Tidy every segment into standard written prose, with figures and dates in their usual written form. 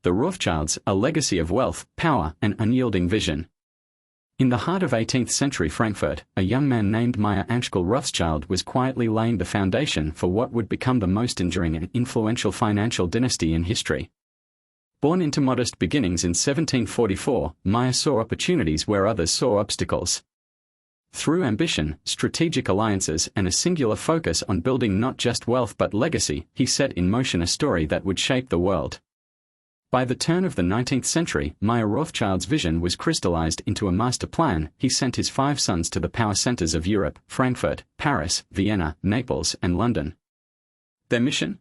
The Rothschilds, a legacy of wealth, power, and unyielding vision. In the heart of 18th century Frankfurt, a young man named Maya Rothschild was quietly laying the foundation for what would become the most enduring and influential financial dynasty in history. Born into modest beginnings in 1744, Maya saw opportunities where others saw obstacles. Through ambition, strategic alliances, and a singular focus on building not just wealth but legacy, he set in motion a story that would shape the world. By the turn of the 19th century, Maya Rothschild's vision was crystallized into a master plan. He sent his 5 sons to the power centers of Europe: Frankfurt, Paris, Vienna, Naples, and London. Their mission?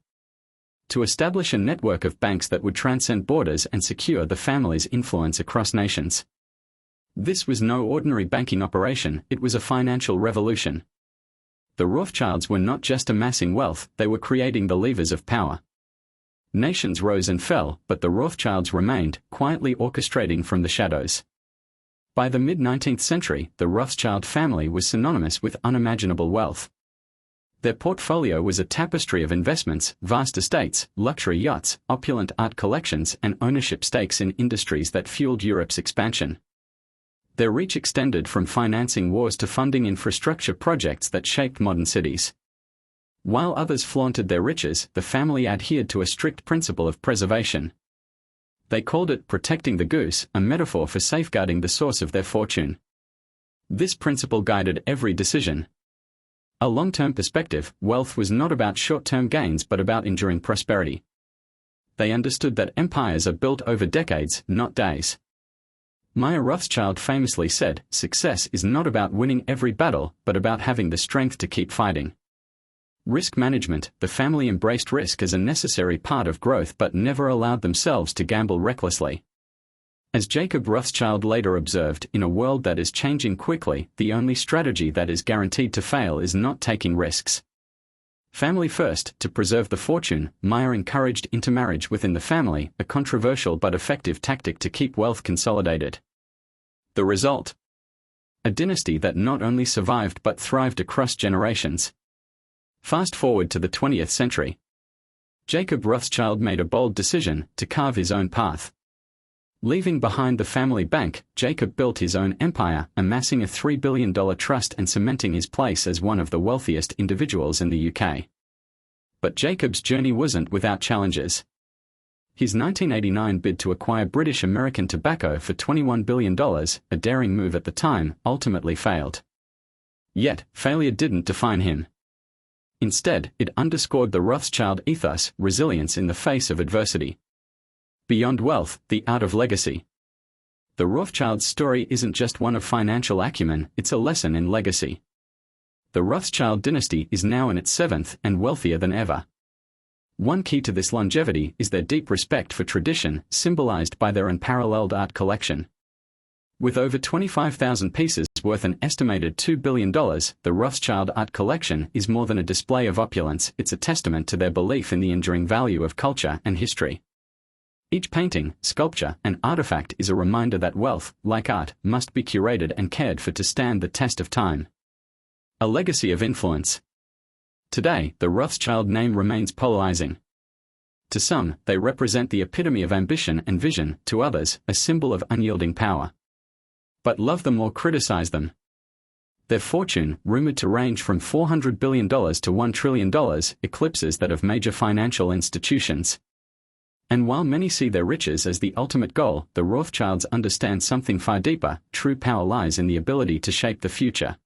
To establish a network of banks that would transcend borders and secure the family's influence across nations. This was no ordinary banking operation, it was a financial revolution. The Rothschilds were not just amassing wealth, they were creating the levers of power. Nations rose and fell, but the Rothschilds remained, quietly orchestrating from the shadows. By the mid-19th century, the Rothschild family was synonymous with unimaginable wealth. Their portfolio was a tapestry of investments, vast estates, luxury yachts, opulent art collections, and ownership stakes in industries that fueled Europe's expansion. Their reach extended from financing wars to funding infrastructure projects that shaped modern cities. While others flaunted their riches, the family adhered to a strict principle of preservation. They called it protecting the goose, a metaphor for safeguarding the source of their fortune. This principle guided every decision. A long-term perspective, wealth was not about short-term gains but about enduring prosperity. They understood that empires are built over decades, not days. Maya Rothschild famously said, "Success is not about winning every battle, but about having the strength to keep fighting." Risk management: the family embraced risk as a necessary part of growth but never allowed themselves to gamble recklessly. As Jacob Rothschild later observed, in a world that is changing quickly, the only strategy that is guaranteed to fail is not taking risks. Family first: to preserve the fortune, Maya encouraged intermarriage within the family, a controversial but effective tactic to keep wealth consolidated. The result? A dynasty that not only survived but thrived across generations. Fast forward to the 20th century. Jacob Rothschild made a bold decision to carve his own path. Leaving behind the family bank, Jacob built his own empire, amassing a $3 billion trust and cementing his place as one of the wealthiest individuals in the UK. But Jacob's journey wasn't without challenges. His 1989 bid to acquire British American Tobacco for $21 billion, a daring move at the time, ultimately failed. Yet, failure didn't define him. Instead, it underscored the Rothschild ethos: resilience in the face of adversity. Beyond wealth, the art of legacy. The Rothschilds' story isn't just one of financial acumen, it's a lesson in legacy. The Rothschild dynasty is now in its 7th and wealthier than ever. One key to this longevity is their deep respect for tradition, symbolized by their unparalleled art collection. With over 25,000 pieces worth an estimated $2 billion, the Rothschild art collection is more than a display of opulence, it's a testament to their belief in the enduring value of culture and history. Each painting, sculpture, and artifact is a reminder that wealth, like art, must be curated and cared for to stand the test of time. A legacy of influence. Today, the Rothschild name remains polarizing. To some, they represent the epitome of ambition and vision; to others, a symbol of unyielding power. But love them or criticize them. Their fortune, rumored to range from $400 billion to $1 trillion, eclipses that of major financial institutions. And while many see their riches as the ultimate goal, the Rothschilds understand something far deeper: true power lies in the ability to shape the future.